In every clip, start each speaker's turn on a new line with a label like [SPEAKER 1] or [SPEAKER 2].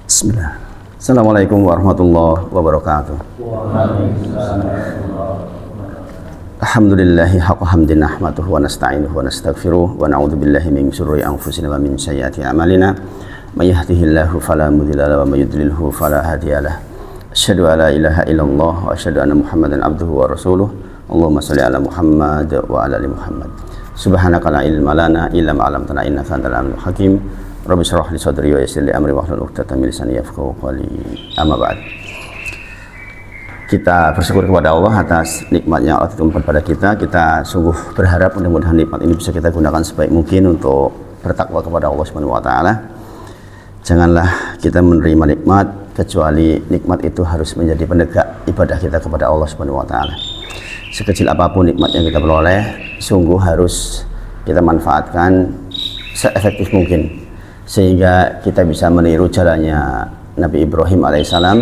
[SPEAKER 1] Bismillah. Assalamualaikum warahmatullahi wabarakatuh. Alhamdulillahi haqqa hamdin nahmaduhu wa nasta'inuhu wa nastaghfiruh wa na'udzu billahi min syururi anfusina wa min sayyiati a'malina. May yahdihillahu fala mudilla lahu wa may yudlilhu fala hadiyalah. Asyhadu an la ilaha illallah wa asyhadu anna Muhammadan abduhu wa rasuluh. Allahumma shalli ala Muhammad wa ala ali Muhammad. Subhanaka la ilma lana illa ma 'allamtana innaka antal alimul hakim. Rabbi shrah li sadri wa yassir li amri wahlul 'uqdatam min lisani yafqahu qawli. Amma ba'd. Kita bersyukur kepada Allah atas nikmatnya Allah ditumpahkan pada kita. Kita sungguh berharap mudah-mudahan nikmat ini bisa kita gunakan sebaik mungkin untuk bertakwa kepada Allah Subhanahu wa taala. Janganlah kita menerima nikmat kecuali nikmat itu harus menjadi penegak ibadah kita kepada Allah Subhanahu wa taala. Sekecil apapun nikmat yang kita peroleh, sungguh harus kita manfaatkan seefektif mungkin sehingga kita bisa meniru jalannya Nabi Ibrahim alaihissalam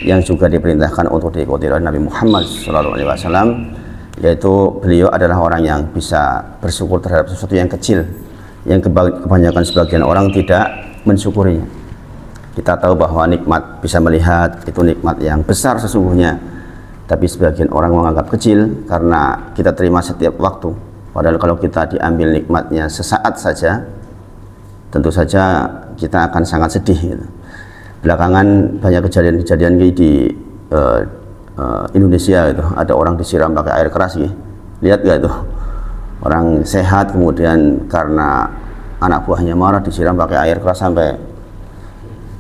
[SPEAKER 1] yang juga diperintahkan untuk diikuti oleh Nabi Muhammad SAW, yaitu beliau adalah orang yang bisa bersyukur terhadap sesuatu yang kecil yang kebanyakan sebagian orang tidak mensyukurinya. Kita tahu bahwa nikmat bisa melihat itu nikmat yang besar sesungguhnya, tapi sebagian orang menganggap kecil karena kita terima setiap waktu, padahal kalau kita diambil nikmatnya sesaat saja, tentu saja kita akan sangat sedih gitu. Belakangan banyak kejadian-kejadian di Indonesia gitu. Ada orang disiram pakai air keras gitu. Lihat gak itu? Orang sehat kemudian karena anak buahnya marah disiram pakai air keras sampai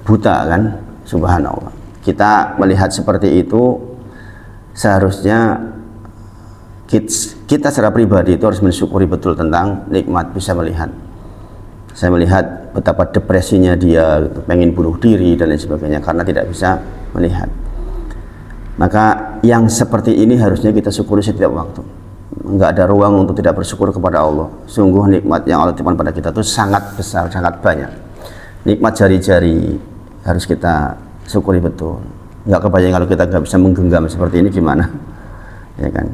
[SPEAKER 1] buta kan? Subhanallah. Kita melihat seperti itu, seharusnya kita secara pribadi itu harus mensyukuri betul tentang nikmat bisa melihat. Saya melihat betapa depresinya dia gitu, pengen bunuh diri dan lain sebagainya karena tidak bisa melihat. Maka yang seperti ini harusnya kita syukuri setiap waktu. Enggak ada ruang untuk tidak bersyukur kepada Allah. Sungguh nikmat yang Allah titipkan pada kita itu sangat besar, sangat banyak. Nikmat jari-jari harus kita syukuri betul. Enggak kebayang kalau kita nggak bisa menggenggam seperti ini gimana, ya kan?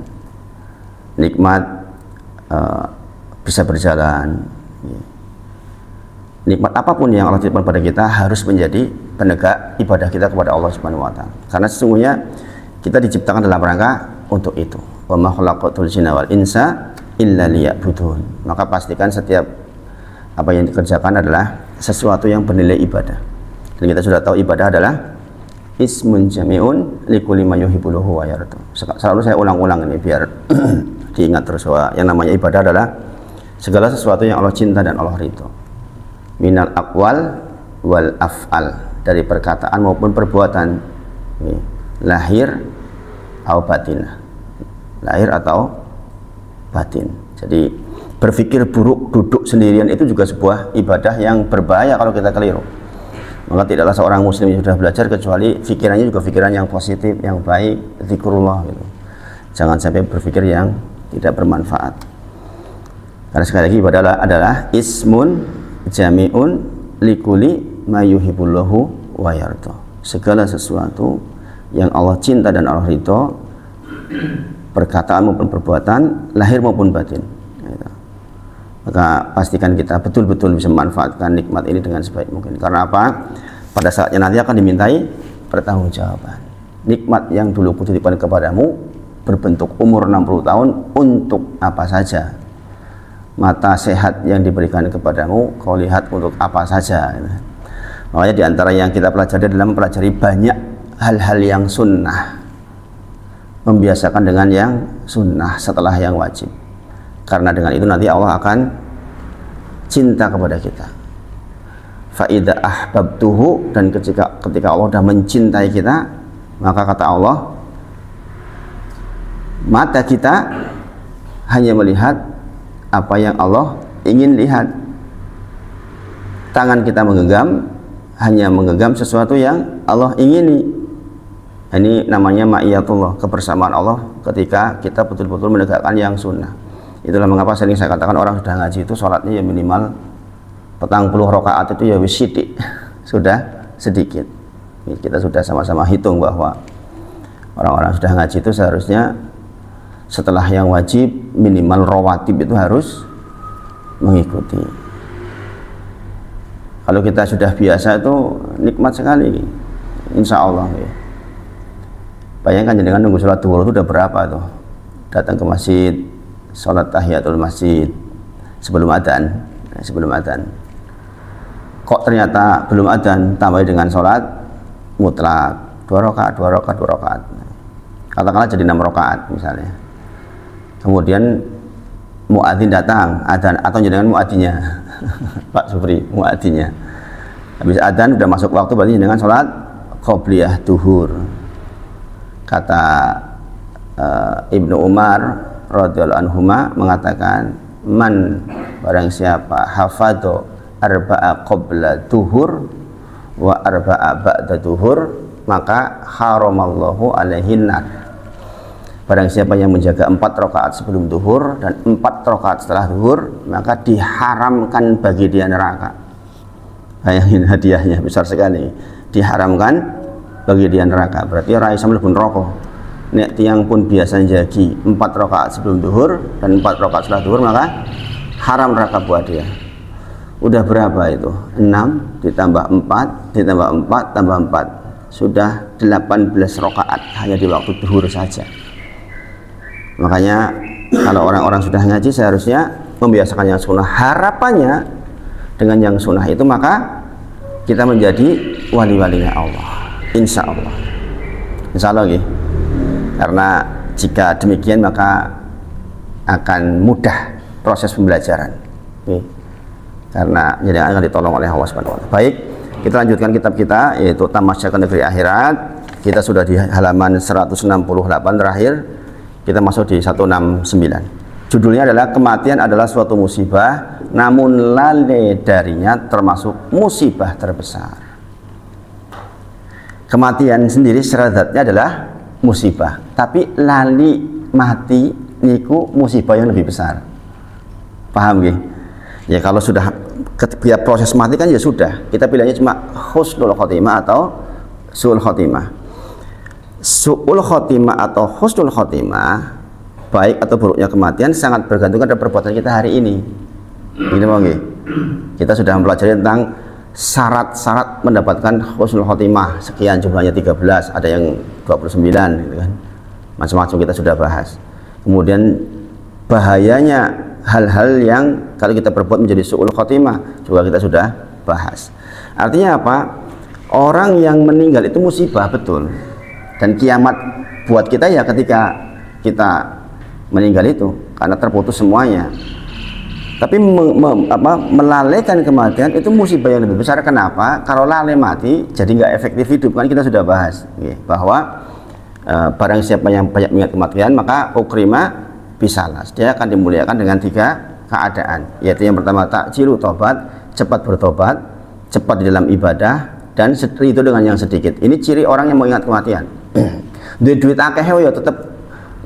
[SPEAKER 1] Nikmat bisa berjalan. Nikmat apapun yang Allah titipkan pada kita harus menjadi penegak ibadah kita kepada Allah Subhanahu wa taala. Karena sesungguhnya kita diciptakan dalam rangka untuk itu. Wa ma khalaqatul jinna wal insa illa liya'budun. Maka pastikan setiap apa yang dikerjakan adalah sesuatu yang bernilai ibadah. Dan kita sudah tahu ibadah adalah ismun jami'un likulli ma yuhibbullahu wa yarda. Selalu saya ulang-ulang ini biar diingat terus bahwa yang namanya ibadah adalah segala sesuatu yang Allah cinta dan Allah ridho. Minal aqwal wal af'al, dari perkataan maupun perbuatan, lahir atau batin, lahir atau batin. Jadi berpikir buruk duduk sendirian itu juga sebuah ibadah yang berbahaya kalau kita keliru. Maka tidaklah seorang muslim yang sudah belajar kecuali pikirannya juga pikiran yang positif, yang baik, zikrullah gitu. Jangan sampai berpikir yang tidak bermanfaat. Karena sekali lagi ibadah adalah ismun jami'un likuli ma yuhibbullahu wa yarda. Segala sesuatu yang Allah cinta dan Allah ridho, perkataan maupun perbuatan, lahir maupun batin. Maka pastikan kita betul-betul bisa memanfaatkan nikmat ini dengan sebaik mungkin. Karena apa? Pada saatnya nanti akan dimintai pertanggungjawaban. Nikmat yang dulu kutitipkan kepadamu berbentuk umur 60 tahun untuk apa saja? Mata sehat yang diberikan kepadamu kau lihat untuk apa saja. Makanya diantara yang kita pelajari adalah mempelajari banyak hal-hal yang sunnah, membiasakan dengan yang sunnah setelah yang wajib, karena dengan itu nanti Allah akan cinta kepada kita. Fa idza ahbabtuhu, dan ketika Allah sudah mencintai kita, maka kata Allah, mata kita hanya melihat apa yang Allah ingin lihat. Tangan kita menggenggam, hanya menggenggam sesuatu yang Allah ingini. Ini namanya ma'iyatullah, kebersamaan Allah ketika kita betul-betul menegakkan yang sunnah. Itulah mengapa sering saya katakan orang sudah ngaji itu sholatnya ya minimal 40 rakaat itu ya wis sithik, sudah sedikit. Kita sudah sama-sama hitung bahwa orang-orang sudah ngaji itu seharusnya setelah yang wajib minimal rawatib itu harus mengikuti. Kalau kita sudah biasa itu nikmat sekali, insya Allah. Bayangkan dengan nunggu sholat duhur itu udah berapa tuh, datang ke masjid, sholat tahiyatul masjid sebelum adzan, kok ternyata belum adzan, tambah dengan sholat mutlak 2 rakaat, katakanlah jadi 6 rakaat misalnya. Kemudian muadzin datang adzan, atau jangan muadzinnya Pak Supri, muadzinnya habis adzan udah masuk waktu, berarti dengan sholat qobliyah duhur. Kata Ibnu Umar radhiyallahu anhuma mengatakan, man, barang siapa hafadho arba'a qabla duhur wa arba'a ba'da duhur, maka haramallahu alaihin nar. Barang siapa yang menjaga 4 rakaat sebelum duhur dan 4 rakaat setelah duhur, maka diharamkan bagi dia neraka. Bayangin hadiahnya besar sekali, diharamkan bagi dia neraka. Berarti ora iso mlebu neraka. Nek tiyang pun biasa jagi 4 rakaat sebelum duhur dan 4 rakaat setelah duhur, maka haram neraka buat dia. Udah berapa itu? 6 ditambah 4 ditambah 4 tambah 4, sudah 18 rakaat hanya di waktu duhur saja. Makanya kalau orang-orang sudah ngaji seharusnya membiasakan yang sunnah. Harapannya dengan yang sunnah itu maka kita menjadi wali-walinya Allah, insya Allah. Insya Allah gitu. Karena jika demikian maka akan mudah proses pembelajaran. Karena jadi akan ditolong oleh Allah Subhanahu wa Ta'ala. Baik, kita lanjutkan kitab kita, yaitu Tamasya ke Negeri Akhirat. Kita sudah di halaman 168 terakhir. Kita masuk di 169. Judulnya adalah kematian adalah suatu musibah, namun lalai darinya termasuk musibah terbesar. Kematian sendiri secara zatnya adalah musibah, tapi lali mati niku musibah yang lebih besar. Paham gak? Ya kalau sudah ketika proses mati kan ya sudah, kita pilihannya cuma husnul khotimah atau su'ul khotimah. Su'ul khotimah atau husnul khotimah, baik atau buruknya kematian, sangat bergantung pada perbuatan kita hari ini. Ini mau nggih? Kita sudah mempelajari tentang syarat-syarat mendapatkan husnul khotimah, sekian jumlahnya 13, ada yang 29 gitu kan. Macam-macam kita sudah bahas. Kemudian bahayanya hal-hal yang kalau kita berbuat menjadi su'ul khotimah juga kita sudah bahas. Artinya apa? Orang yang meninggal itu musibah, betul. Dan kiamat buat kita ya ketika kita meninggal itu, karena terputus semuanya. Tapi melalaikan kematian itu musibah yang lebih besar. Kenapa? Kalau lalai mati jadi nggak efektif hidup, kan kita sudah bahas bahwa barang siapa yang banyak mengingat kematian maka ukrima bisalas, dia akan dimuliakan dengan 3 keadaan, yaitu yang pertama takjilu tobat, cepat bertobat, cepat di dalam ibadah, dan itu dengan yang sedikit. Ini ciri orang yang mengingat kematian. Duit akeh ya tetap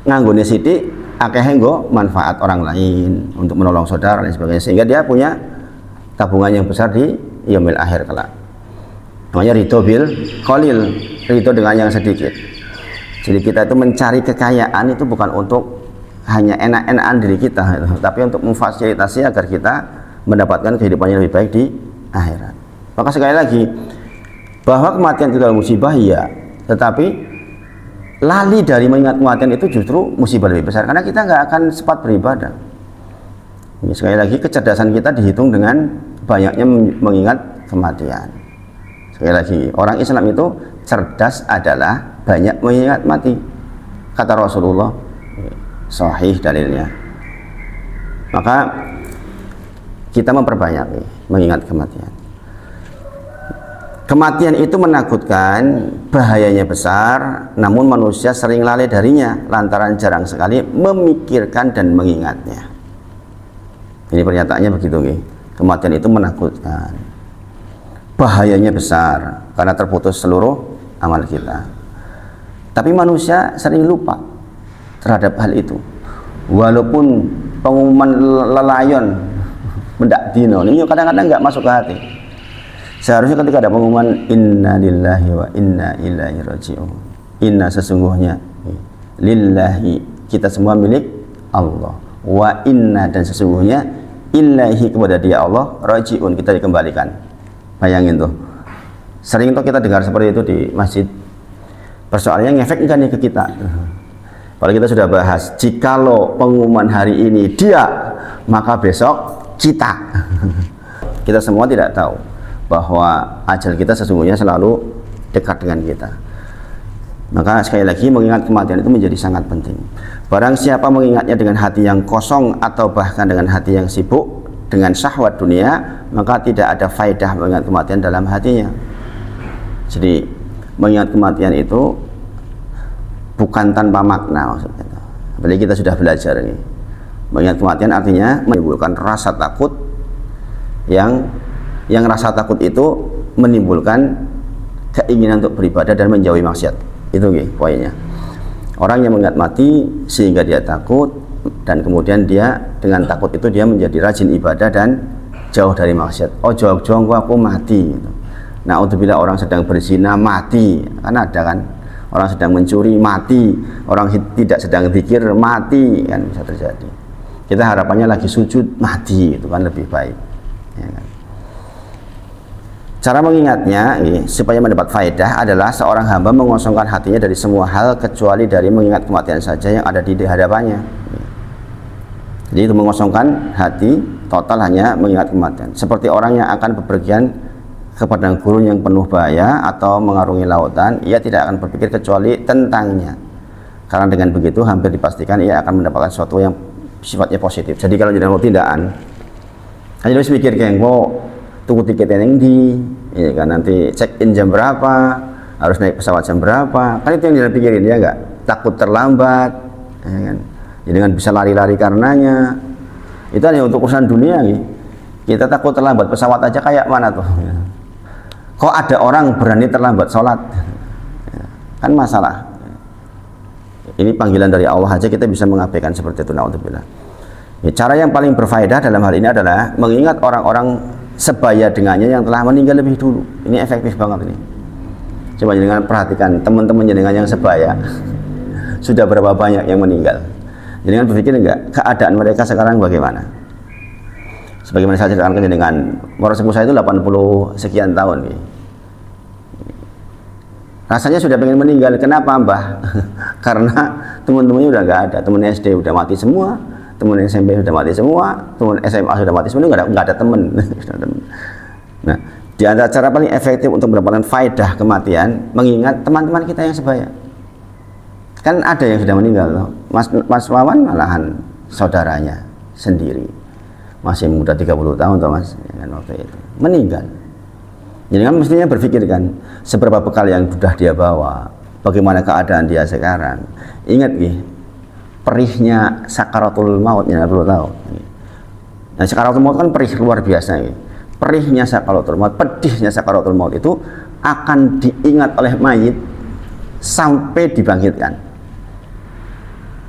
[SPEAKER 1] nganggone sithik, akeh nggo manfaat orang lain untuk menolong saudara dan sebagainya, sehingga dia punya tabungan yang besar di yaumil akhir kelak. Namanya ridho bil qalil, ridho dengan yang sedikit. Jadi kita itu mencari kekayaan itu bukan untuk hanya enak-enakan diri kita, tapi untuk memfasilitasi agar kita mendapatkan kehidupan yang lebih baik di akhirat. Maka sekali lagi, bahwa kematian itu adalah musibah, iya, tetapi lali dari mengingat kematian itu justru musibah lebih besar, karena kita nggak akan sempat beribadah. Ini sekali lagi, kecerdasan kita dihitung dengan banyaknya mengingat kematian. Sekali lagi, orang Islam itu cerdas adalah banyak mengingat mati, kata Rasulullah, sahih dalilnya. Maka kita memperbanyak mengingat kematian. Kematian itu menakutkan, bahayanya besar, namun manusia sering lalai darinya lantaran jarang sekali memikirkan dan mengingatnya. Ini pernyataannya begitu, kematian itu menakutkan, bahayanya besar karena terputus seluruh amal kita. Tapi manusia sering lupa terhadap hal itu. Walaupun pengumuman lelayon mendak dino ini kadang-kadang nggak masuk ke hati. Seharusnya ketika ada pengumuman inna lillahi wa inna ilaihi raji'un, inna sesungguhnya lillahi kita semua milik Allah, wa inna dan sesungguhnya ilaihi kepada dia Allah, raji'un kita dikembalikan. Bayangin tuh, sering tuh kita dengar seperti itu di masjid. Persoalannya ngefek enggak nih ke kita? Kalau kita sudah bahas, jikalau pengumuman hari ini dia, maka besok kita. Kita semua tidak tahu bahwa ajal kita sesungguhnya selalu dekat dengan kita. Maka sekali lagi mengingat kematian itu menjadi sangat penting. Barang siapa mengingatnya dengan hati yang kosong atau bahkan dengan hati yang sibuk dengan syahwat dunia, maka tidak ada faedah mengingat kematian dalam hatinya. Jadi mengingat kematian itu bukan tanpa makna maksudnya. Apalagi kita sudah belajar ini. Mengingat kematian artinya menimbulkan rasa takut yang rasa takut itu menimbulkan keinginan untuk beribadah dan menjauhi maksiat. Itu poinnya. Orang yang mengingat mati sehingga dia takut, dan kemudian dia dengan takut itu dia menjadi rajin ibadah dan jauh dari maksiat. Oh jauh-jauh aku mati gitu. Nah untuk bila orang sedang berzina mati, kan ada kan, orang sedang mencuri mati, orang tidak sedang zikir mati, kan bisa terjadi. Kita harapannya lagi sujud mati, itu kan lebih baik ya kan? Cara mengingatnya supaya mendapat faedah adalah seorang hamba mengosongkan hatinya dari semua hal kecuali dari mengingat kematian saja yang ada di hadapannya. Jadi itu mengosongkan hati total hanya mengingat kematian. Seperti orang yang akan bepergian ke padang gurun yang penuh bahaya atau mengarungi lautan, ia tidak akan berpikir kecuali tentangnya. Karena dengan begitu hampir dipastikan ia akan mendapatkan sesuatu yang sifatnya positif. Jadi kalau jadi tindakan, hanya harus mikir kayak tunggu tiket yang di, ya kan, nanti check in jam berapa, harus naik pesawat jam berapa, kan itu yang dipikirin ya enggak? Takut terlambat, ya kan? Jadi kan bisa lari-lari karenanya. Itu hanya untuk urusan dunia nih. Kita takut terlambat pesawat aja kayak mana tuh? Kok ada orang berani terlambat sholat? Kan masalah. Ini panggilan dari Allah aja kita bisa mengabaikan seperti itu. Naudzubillah. Ya, cara yang paling berfaedah dalam hal ini adalah mengingat orang-orang sebaya dengannya yang telah meninggal lebih dulu. Ini efektif banget ini. Coba jangan perhatikan teman-teman jenengan yang sebaya. Sudah berapa banyak yang meninggal? Jenengan berpikir enggak keadaan mereka sekarang bagaimana? Sebagaimana saya ceritakan jenengan, mora sepuh saya itu 80 sekian tahun nih. Rasanya sudah pengen meninggal. Kenapa Mbah? Karena teman-temannya udah nggak ada. Teman SD udah mati semua, teman SMP sudah mati semua, teman SMA sudah mati semua, nggak ada teman. Nah, di antara cara paling efektif untuk mendapatkan faedah kematian, mengingat teman-teman kita yang sebaya. Kan ada yang sudah meninggal loh. Mas Wawan malahan saudaranya sendiri, masih muda 30 tahun toh Mas, ya kan, waktu itu meninggal. Jadi kan mestinya berpikirkan seberapa bekal yang sudah dia bawa, bagaimana keadaan dia sekarang. Ingat perihnya sakaratul maut, ya perlu tahu. Nah, sakaratul maut kan perih luar biasa. Perihnya sakaratul maut, pedihnya sakaratul maut itu akan diingat oleh mayit sampai dibangkitkan.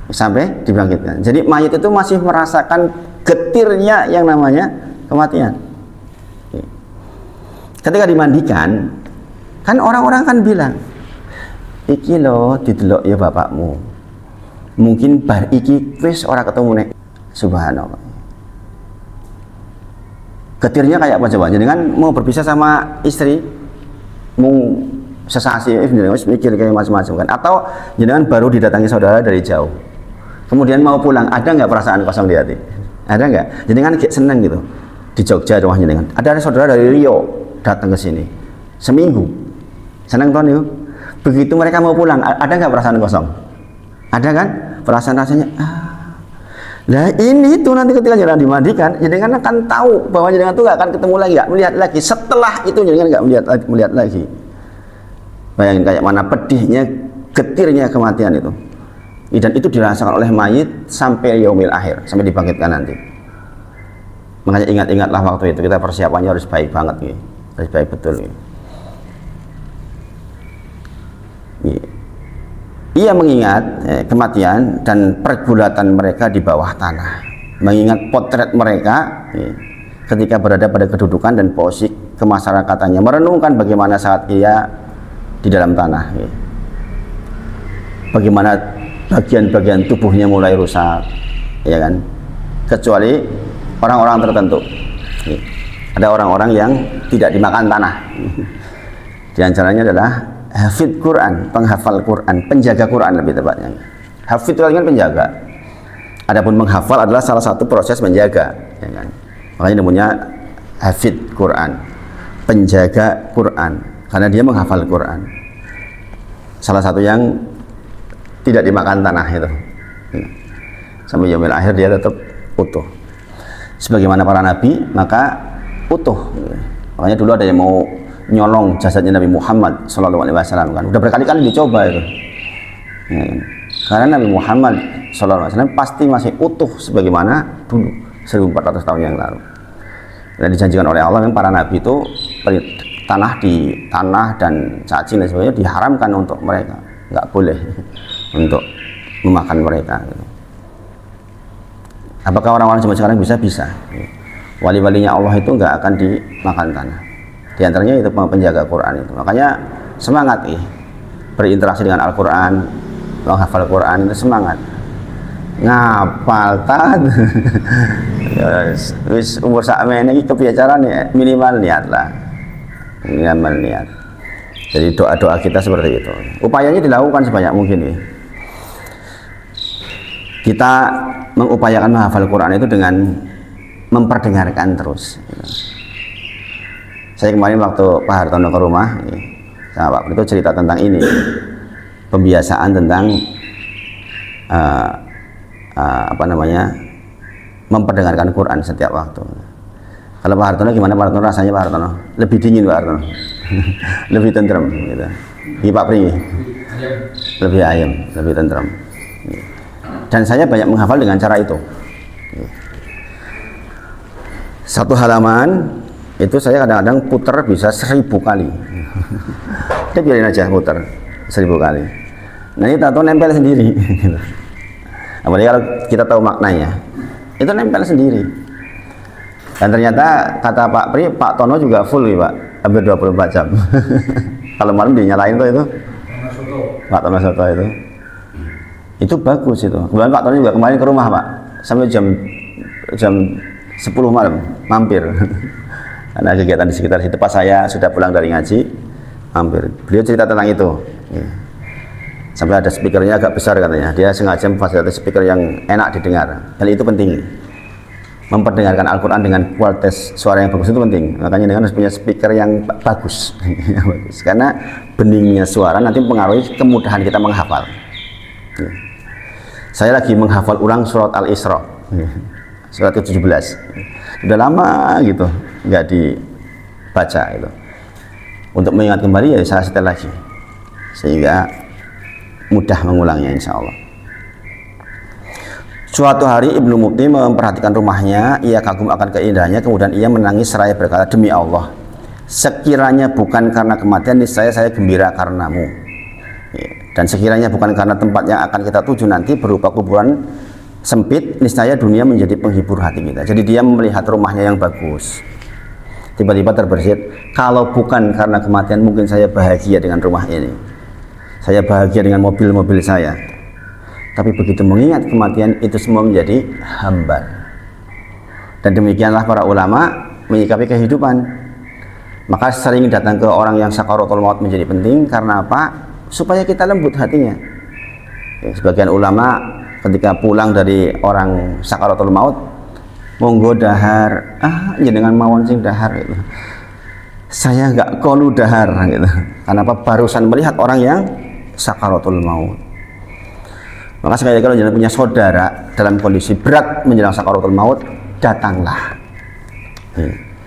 [SPEAKER 1] Sampai dibangkitkan. Jadi mayit itu masih merasakan getirnya yang namanya kematian. Ketika dimandikan, kan orang-orang kan bilang, iki lo didelok ya bapakmu, mungkin bar iki wis ora ketemu nek. Subhanallah. Getirnya kayak apa coba? Jadi kan mau berpisah sama istri, mau sesasi, mikir kayak macam-macam kan? Atau jenengan baru didatangi saudara dari jauh, kemudian mau pulang, ada nggak perasaan kosong di hati? Ada nggak? Jenengan kayak seneng gitu di Jogja rumah jenengan. Ada saudara dari Rio datang ke sini seminggu, senang tuh nih. Begitu mereka mau pulang, ada nggak perasaan kosong? Ada kan? Perasaan rasanya nah ini tuh nanti ketika jangan dimandikan, jenengan akan tahu bahwa jenengan tuh nggak akan ketemu lagi, nggak melihat lagi. Setelah itu jenengan nggak melihat lagi. Bayangin kayak mana pedihnya, getirnya kematian itu. Dan itu dirasakan oleh mayit sampai yaumil akhir, sampai dibangkitkan nanti. Makanya ingat-ingatlah waktu itu, kita persiapannya harus baik banget nih. Harus baik betul nih. Ia mengingat kematian dan pergulatan mereka di bawah tanah, mengingat potret mereka ketika berada pada kedudukan dan posisi kemasyarakatannya, merenungkan bagaimana saat ia di dalam tanah, bagaimana bagian-bagian tubuhnya mulai rusak, ya kan, kecuali orang-orang tertentu. Ada orang-orang yang tidak dimakan tanah. Di antaranya adalah hafid Quran, penghafal Quran, penjaga Quran lebih tepatnya. Hafid itu kan penjaga. Adapun menghafal adalah salah satu proses menjaga, ya kan? Makanya namanya hafid Quran, penjaga Quran, karena dia menghafal Quran. Salah satu yang tidak dimakan tanah itu. Sampai yaumil akhir dia tetap utuh. Sebagaimana para nabi, maka utuh. Makanya dulu ada yang mau nyolong jasadnya Nabi Muhammad SAW kan, udah berkali-kali dicoba itu. Ya, kan? Karena Nabi Muhammad SAW pasti masih utuh sebagaimana dulu 1400 tahun yang lalu. Dan dijanjikan oleh Allah yang para nabi itu tanah dan cacing dan sebagainya diharamkan untuk mereka, nggak boleh untuk memakan mereka. Gitu. Apakah orang-orang zaman sekarang bisa? Wali-walinya Allah itu nggak akan dimakan tanah. Di antaranya itu penjaga Quran itu. Makanya semangat berinteraksi dengan Al-Quran, menghafal Quran itu semangat. Ngapal tan. Wis umur sakmene iki kebiasaan minimal niat lah. Minimal niat. Jadi doa-doa kita seperti itu. Upayanya dilakukan sebanyak mungkin ya. Kita mengupayakan menghafal Quran itu dengan memperdengarkan terus. Saya kemarin waktu Pak Hartono ke rumah, sama Pak Prito cerita tentang ini, pembiasaan tentang memperdengarkan Quran setiap waktu. Kalau Pak Hartono gimana Pak Hartono rasanya Pak Hartono? Lebih dingin Pak Hartono, lebih tentrem gitu. Di Pak Pri, lebih ayem, lebih tentrem. Dan saya banyak menghafal dengan cara itu. Satu halaman itu saya kadang-kadang puter bisa 1000 kali. Kita biarin aja puter 1000 kali. Nah ini tahu nempel sendiri. Apalagi kalau kita tahu maknanya, itu nempel sendiri. Dan ternyata kata Pak Pri, Pak Tono juga full ya Pak, hampir 24 jam. Kalau malam dinyalain tuh itu Pak Tono Soto itu bagus itu. Kemudian Pak Tono juga kemarin ke rumah Pak, sampai jam 10 malam mampir. Karena kegiatan di sekitar situ pas saya sudah pulang dari ngaji, mampir. Beliau cerita tentang itu. Sampai ada speakernya agak besar katanya. Dia sengaja memfasilitasi speaker yang enak didengar. Dan itu penting. Memperdengarkan Al-Quran dengan kualitas suara yang bagus itu penting. Makanya dengan harus punya speaker yang bagus. Karena beningnya suara nanti mempengaruhi kemudahan kita menghafal. Saya lagi menghafal ulang surat Al-Isra, surat ke-17. Sudah lama gitu nggak dibaca itu. Untuk mengingat kembali ya saya setel lagi, sehingga mudah mengulangnya insya Allah. Suatu hari Ibnu Mukti memperhatikan rumahnya, ia kagum akan keindahannya, kemudian ia menangis seraya berkata, demi Allah, sekiranya bukan karena kematian, niscaya saya gembira karenamu. Dan sekiranya bukan karena tempat yang akan kita tuju nanti berupa kuburan sempit, niscaya dunia menjadi penghibur hati kita. Jadi dia melihat rumahnya yang bagus, tiba-tiba terbersit, kalau bukan karena kematian mungkin saya bahagia dengan rumah ini, saya bahagia dengan mobil-mobil saya. Tapi begitu mengingat kematian, itu semua menjadi hambar. Dan demikianlah para ulama menyikapi kehidupan. Maka sering datang ke orang yang sakaratul maut menjadi penting. Karena apa? Supaya kita lembut hatinya. Sebagian ulama ketika pulang dari orang sakaratul maut, monggo dahar, jenengan mawon sing dahar gitu. Saya nggak kolu dahar gitu. Kenapa? Barusan melihat orang yang sakaratul maut. Maka sekali kalau jenengan punya saudara dalam kondisi berat menjelang sakaratul maut, datanglah.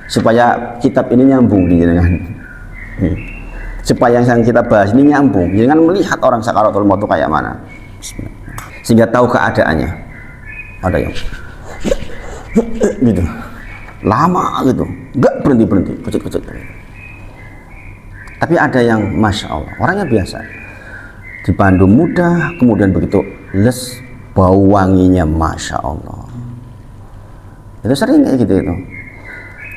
[SPEAKER 1] Supaya kitab ini nyambung di jenengan. Supaya yang kita bahas ini nyambung, jangan melihat orang sakaratul maut itu kayak mana, sehingga tahu keadaannya. Ada yang gitu, lama gitu, nggak berhenti, kecil. Tapi ada yang masya Allah, orangnya biasa, dipandu mudah, kemudian begitu les, bau wanginya masya Allah. Itu sering kayak gitu itu.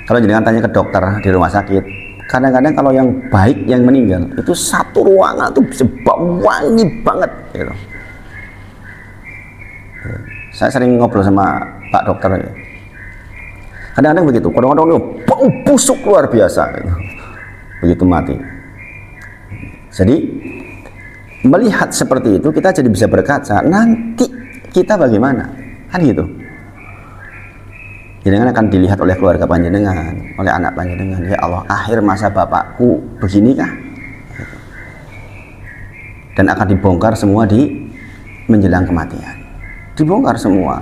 [SPEAKER 1] Kalau jangan tanya ke dokter di rumah sakit. Kadang-kadang kalau yang baik yang meninggal itu satu ruangan itu bisa bau wangi banget gitu. Saya sering ngobrol sama Pak Dokter ya. Kadang-kadang begitu, kadang-kadang bau busuk luar biasa begitu mati. Jadi melihat seperti itu kita jadi bisa berkaca, nanti kita bagaimana, kan gitu. Jenengan akan dilihat oleh keluarga panjenengan, oleh anak panjenengan. Ya Allah, akhir masa bapakku beginikah? Dan akan dibongkar semua di menjelang kematian. Dibongkar semua.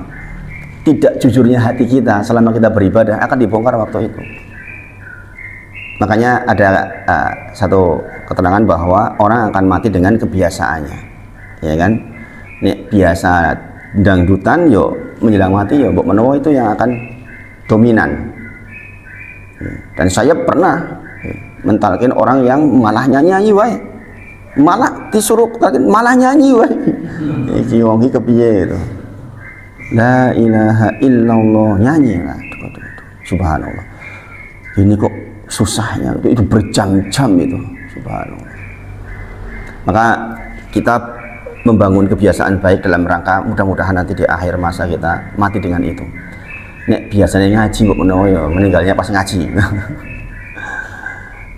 [SPEAKER 1] Tidak jujurnya hati kita selama kita beribadah akan dibongkar waktu itu. Makanya ada satu keterangan bahwa orang akan mati dengan kebiasaannya, ya kan? Nek biasa dangdutan, yo menjelang mati yo mbok menawa itu yang akan dominan. Dan saya pernah mentalkin orang yang malah nyanyi wae, malah disuruh malah nyanyi wae. Iki wong iki kepiye itu? La ilaha illallah, nyanyi lah. Subhanallah. Ini kok susahnya itu berjam-jam itu, subhanallah. Maka kita membangun kebiasaan baik dalam rangka mudah-mudahan nanti di akhir masa kita mati dengan itu. Nek biasanya ngaji kok menawa ya meninggalnya pas ngaji.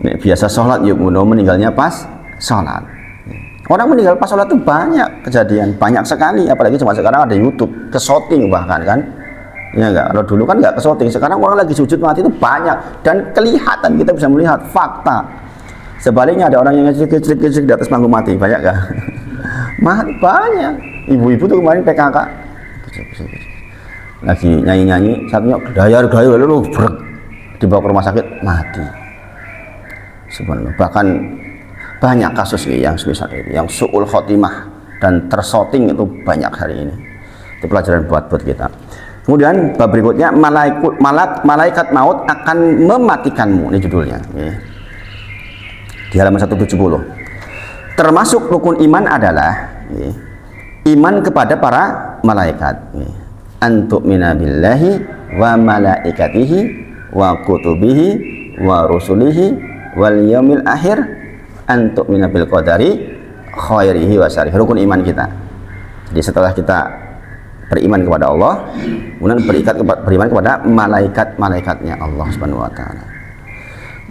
[SPEAKER 1] Nek biasa sholat yuk menawa meninggalnya pas sholat. Orang meninggal pas sholat itu banyak kejadian, banyak sekali, apalagi cuma sekarang ada YouTube, kesoting bahkan kan. Ya enggak, kalau dulu kan enggak kesoting, sekarang orang lagi sujud mati itu banyak dan kelihatan, kita bisa melihat fakta. Sebaliknya ada orang yang kecil-kecil di atas panggung mati, banyak enggak? Mati banyak. Ibu-ibu tuh kemarin PKK lagi nyanyi-nyanyi, satunya gayar-gayar lalu dibawa ke rumah sakit mati. Sebenarnya bahkan banyak kasus yang semisal itu, yang su'ul khotimah dan tersoting itu banyak hari ini. Itu pelajaran buat kita. Kemudian bab berikutnya, malaikat maut akan mematikanmu, ini judulnya di halaman 170. Termasuk rukun iman adalah iman kepada para malaikat, antu'mina billahi wa malaikatihi wa kutubihi wa rusulihi wal yaumil akhir, antu'mina bil qadari khairihi wa syarrihi. Rukun iman kita. Jadi setelah kita beriman kepada Allah, kemudian beriman kepada malaikat-malaikatnya Allah Subhanahu wa taala.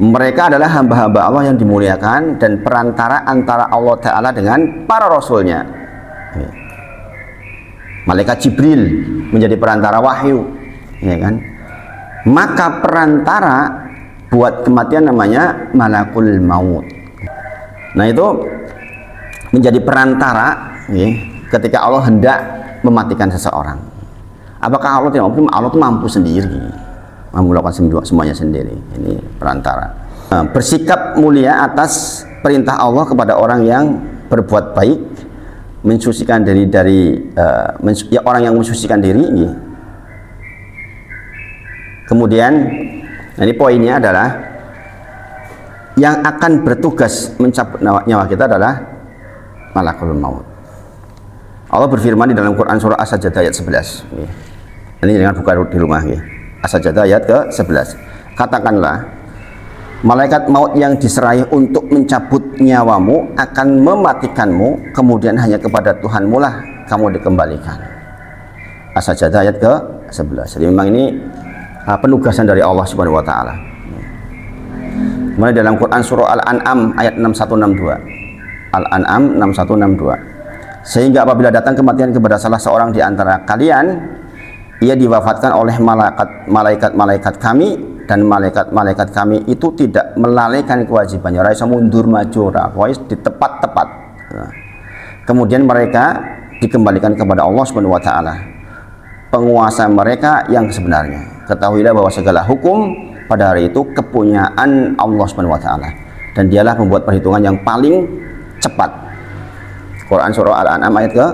[SPEAKER 1] Mereka adalah hamba-hamba Allah yang dimuliakan dan perantara antara Allah taala dengan para rasulnya. Malaikat Jibril menjadi perantara wahyu, ya kan? Maka perantara buat kematian namanya malakul maut. Nah, itu menjadi perantara ketika Allah hendak mematikan seseorang. Apakah Allah tidak mampu? Allah itu mampu sendiri, mampu melakukan semuanya sendiri. Ini perantara. Bersikap mulia atas perintah Allah kepada orang yang berbuat baik, mensucikan diri dari orang yang mensucikan diri. Kemudian, ini poinnya adalah yang akan bertugas mencabut nyawa kita adalah malakul maut. Allah berfirman di dalam Quran surah As-Sajdah ayat 11. Ini jangan buka di rumah. As-Sajdah ayat ke-11. Katakanlah, malaikat maut yang diserahi untuk mencabut nyawamu akan mematikanmu, kemudian hanya kepada Tuhanmu lah kamu dikembalikan. As-Sajdah ayat ke-11. Jadi memang ini penugasan dari Allah Subhanahu wa taala. Kemudian dalam Quran surah Al-An'am ayat 6162. Al-An'am 6162. Sehingga apabila datang kematian kepada salah seorang di antara kalian, ia diwafatkan oleh malaikat-malaikat kami, dan malaikat-malaikat kami itu tidak melalaikan kewajibannya. Raisa mundur maju, di tepat-tepat. Kemudian mereka dikembalikan kepada Allah Subhanahu wa taala, penguasa mereka yang sebenarnya. Ketahuilah bahwa segala hukum pada hari itu kepunyaan Allah Subhanahu wa taala, dan dialah membuat perhitungan yang paling cepat. Quran surah Al-An'am ayat ke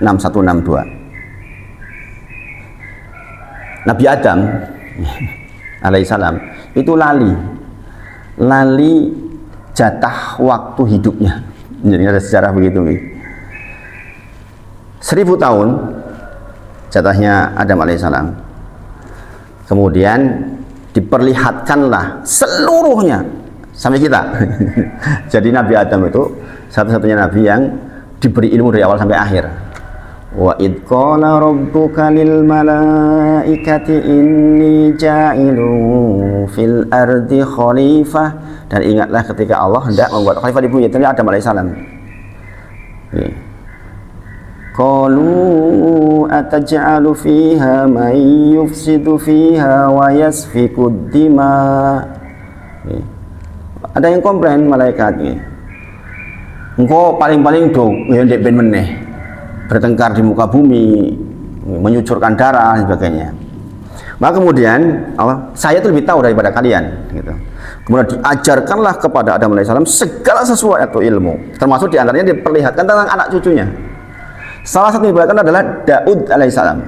[SPEAKER 1] 6162. Nabi Adam alaihissalam itu lali jatah waktu hidupnya. Jadi ada sejarah begitu nih. 1000 tahun jatahnya Adam alaihissalam. Kemudian diperlihatkanlah seluruhnya sampai kita. Jadi Nabi Adam itu satu-satunya nabi yang diberi ilmu dari awal sampai akhir. Wa id qala rabbuka lil malaikati inni ja'ilun fil ardi khalifah. Dan ingatlah ketika Allah hendak membuat khalifah di bumi, itu Adam alaihissalam. Qalu ataj'alu fiha man yufsidu fiha wa yasfiku dima. Ada yang komplain malaikat ini, engkau paling-paling do ndek ben meneh bertengkar di muka bumi, menyucurkan darah dan sebagainya. Maka kemudian Allah, saya itu lebih tahu daripada kalian gitu. Kemudian diajarkanlah kepada Adam alaihissalam segala sesuatu ilmu, termasuk diantaranya diperlihatkan tentang anak cucunya. Salah satu yang diperlihatkan adalah Daud alaihissalam,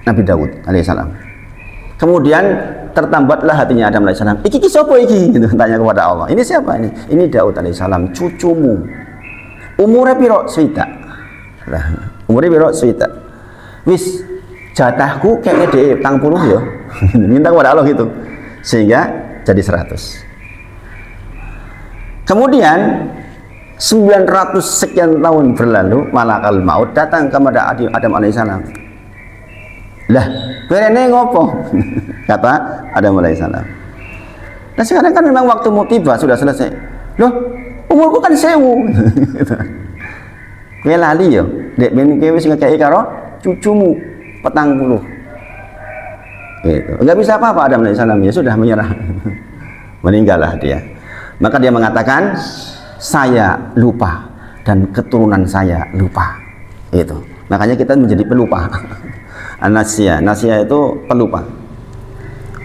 [SPEAKER 1] Nabi Daud alaihissalam. Kemudian tertambatlah hatinya Adam alaihissalam. Iki siapa iki? Gitu, tanya kepada Allah. Ini siapa ini? Ini Daud alaihissalam, cucumu. Umurnya piro? Swidak. Nah, umurnya piro? Swidak. Wis jatahku kayaknya deh tang puluh ya. Minta kepada Allah gitu. Sehingga jadi 100. Kemudian 900 sekian tahun berlalu, malakal maut datang kepada Adam alaihissalam. Lah, berene ngopo? Kata Adam alaihissalam. Nah sekarang kan memang waktumu tiba, sudah selesai. Loh, umurku kan 1000. Kowe lali yo, dek ben kowe wis ngekeki karo cucumu 40. Gitu. Enggak bisa apa-apa Adam alaihissalam, ya sudah menyerah. Meninggallah dia. Maka dia mengatakan, saya lupa dan keturunan saya lupa. Itu. Makanya kita menjadi pelupa. Nasya itu pelupa.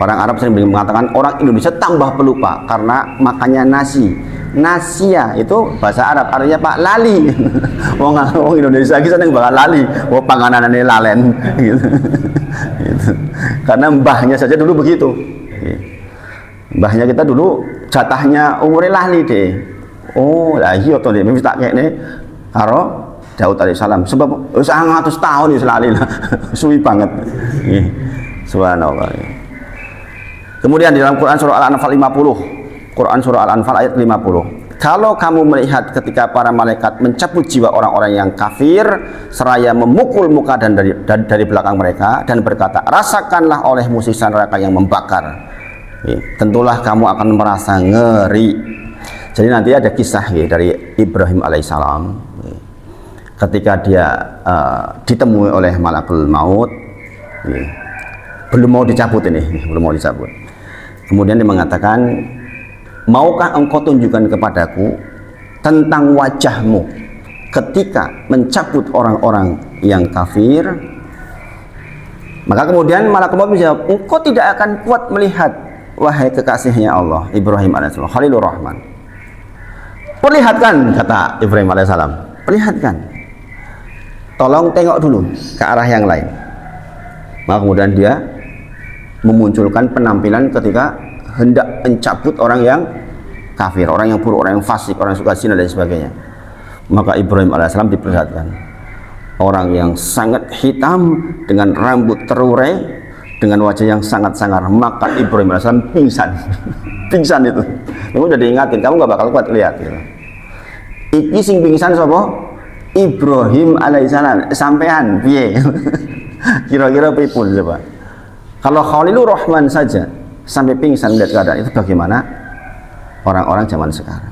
[SPEAKER 1] Orang Arab sering mengatakan orang Indonesia tambah pelupa karena makannya nasi. Nasya itu bahasa Arab artinya Pak lali. Wong Indonesia iki seneng bakal lali. Oh pangananane lalen gitu. Gitu. Karena mbahnya saja dulu begitu. Mbahnya kita dulu jatahnya umure lali deh. Oh, lah iya to nek wis tak kene karo Daud alaihissalam sebab 100 tahun wis lali lah. Suwi banget. Nggih. Subhanallah. Kemudian di dalam Quran surah Al-Anfal 50. Quran surah Al-Anfal ayat 50. Kalau kamu melihat ketika para malaikat mencabut jiwa orang-orang yang kafir seraya memukul muka dan dari belakang mereka dan berkata, rasakanlah olehmu siksa neraka yang membakar. Tentulah kamu akan merasa ngeri. Jadi nanti ada kisah dari Ibrahim alaihissalam ketika dia ditemui oleh malakul maut, belum mau dicabut ini, belum mau dicabut. Kemudian dia mengatakan, maukah engkau tunjukkan kepadaku tentang wajahmu ketika mencabut orang-orang yang kafir? Maka kemudian malakul maut menjawab, engkau tidak akan kuat melihat, wahai kekasihnya Allah, Ibrahim alaihissalam, Khalilur Rahman. Perlihatkan, kata Ibrahim alaihissalam, perlihatkan. Tolong tengok dulu ke arah yang lain. Maka kemudian dia memunculkan penampilan ketika hendak mencabut orang yang kafir, orang yang buruk, orang yang fasik, orang yang suka zina dan sebagainya. Maka Ibrahim alaihissalam diperlihatkan orang yang sangat hitam dengan rambut terurai, dengan wajah yang sangat sangar. Maka Ibrahim alaihissalam pingsan. Pingsan itu. Kamu udah diingatin, kamu gak bakal kuat lihat. Gitu. Iki sing pingsan sapa? Ibrahim alaihissalam. Sampean piye? Kira-kira pripun coba? Kalau Khalilur Rahman saja sampai pingsan melihat keadaan itu, bagaimana orang-orang zaman sekarang?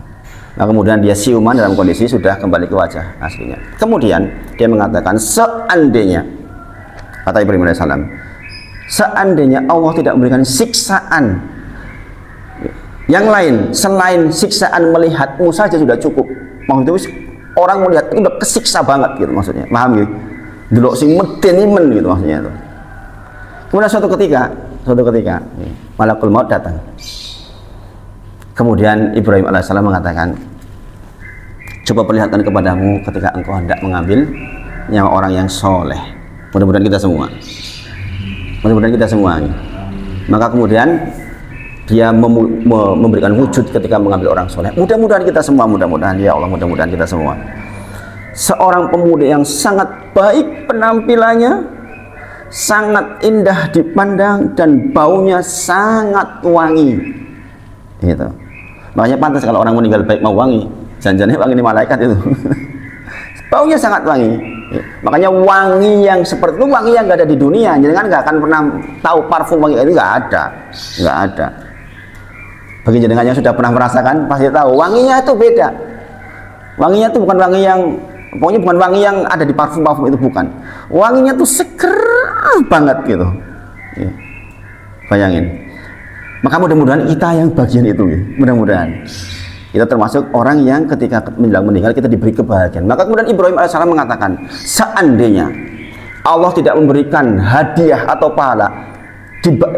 [SPEAKER 1] Nah kemudian dia siuman dalam kondisi sudah kembali ke wajah aslinya. Kemudian dia mengatakan, seandainya, kata Ibrahim alaihissalam, seandainya Allah tidak memberikan siksaan yang lain selain siksaan melihatmu saja sudah cukup. Maksudnya orang melihat itu udah kesiksa banget gitu maksudnya. Paham gitu? Delok sing medenimen gitu maksudnya itu. Kemudian suatu ketika malakul maut datang. Kemudian Ibrahim alaihissalam mengatakan, coba perlihatkan kepadamu ketika engkau hendak mengambil nyawa orang yang soleh. Mudah-mudahan kita semua. Mudah-mudahan kita semua. Maka kemudian dia memberikan wujud ketika mengambil orang soleh. Mudah-mudahan kita semua, mudah-mudahan ya Allah, mudah-mudahan kita semua. Seorang pemuda yang sangat baik penampilannya, sangat indah dipandang dan baunya sangat wangi. Gitu. Makanya pantas kalau orang meninggal baik mau wangi. Jangan-jangan wangi ini malaikat itu. Baunya sangat wangi. Makanya wangi yang seperti itu wangi yang nggak ada di dunia. Jadi kan nggak akan pernah tahu parfum wangi itu, nggak ada. Bagi jenengan yang sudah pernah merasakan pasti tahu wanginya itu beda. Wanginya itu bukan wangi yang, pokoknya bukan wangi yang ada di parfum itu, bukan. Wanginya tuh seger banget gitu. Ya. Bayangin. Maka mudah-mudahan kita yang bagian itu, ya. Mudah-mudahan kita termasuk orang yang ketika meninggal kita diberi kebahagiaan. Maka kemudian Ibrahim AS mengatakan, seandainya Allah tidak memberikan hadiah atau pahala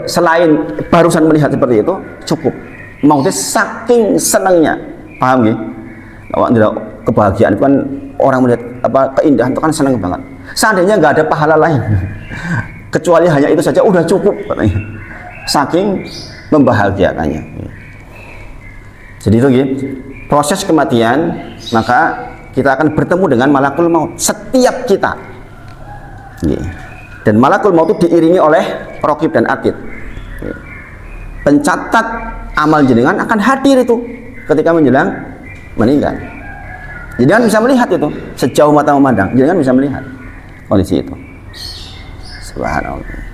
[SPEAKER 1] selain barusan melihat seperti itu, cukup. Maksudnya saking senangnya, paham ya? Kalau kebahagiaan itu kan orang melihat keindahan itu kan senang banget. Seandainya nggak ada pahala lain kecuali hanya itu saja, udah cukup katanya. Saking membahagiakannya. Jadi itu gitu. Proses kematian, maka kita akan bertemu dengan malakul maut, setiap kita. Dan malakul maut itu diiringi oleh raqib dan atid. Pencatat amal jenengan akan hadir itu ketika menjelang meninggal. Jenengan bisa melihat itu sejauh mata memandang. Jenengan bisa melihat kondisi itu. Subhanallah.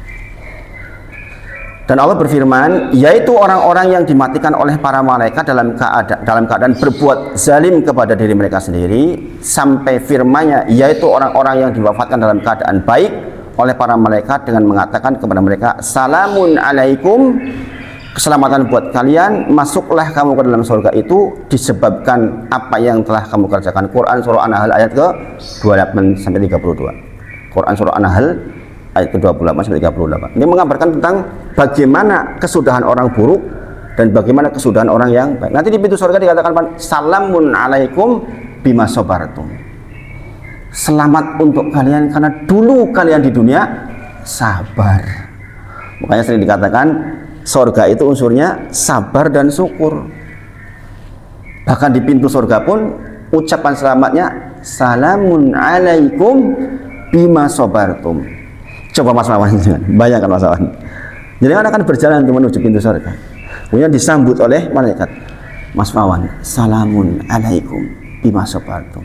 [SPEAKER 1] Dan Allah berfirman, yaitu orang-orang yang dimatikan oleh para malaikat dalam keadaan berbuat zalim kepada diri mereka sendiri, sampai firman-Nya, yaitu orang-orang yang diwafatkan dalam keadaan baik oleh para malaikat dengan mengatakan kepada mereka, salamun alaikum, keselamatan buat kalian, masuklah kamu ke dalam surga itu disebabkan apa yang telah kamu kerjakan. Quran surah An-Nahl ayat ke-28 sampai 32. Quran surah An-Nahl ayat ke-28 sampai 38. Ini mengabarkan tentang bagaimana kesudahan orang buruk dan bagaimana kesudahan orang yang baik. Nanti di pintu surga dikatakan salamun alaikum bima sabartum. Selamat untuk kalian karena dulu kalian di dunia sabar. Makanya sering dikatakan surga itu unsurnya sabar dan syukur. Bahkan di pintu surga pun ucapan selamatnya salamun alaikum bima sabartum. Coba Mas Wawan, bayangkan Mas Wawan. Jadi akan berjalan untuk menuju pintu surga. Kemudian disambut oleh malaikat. Mas Wawan, salamun alaikum bima sabartum.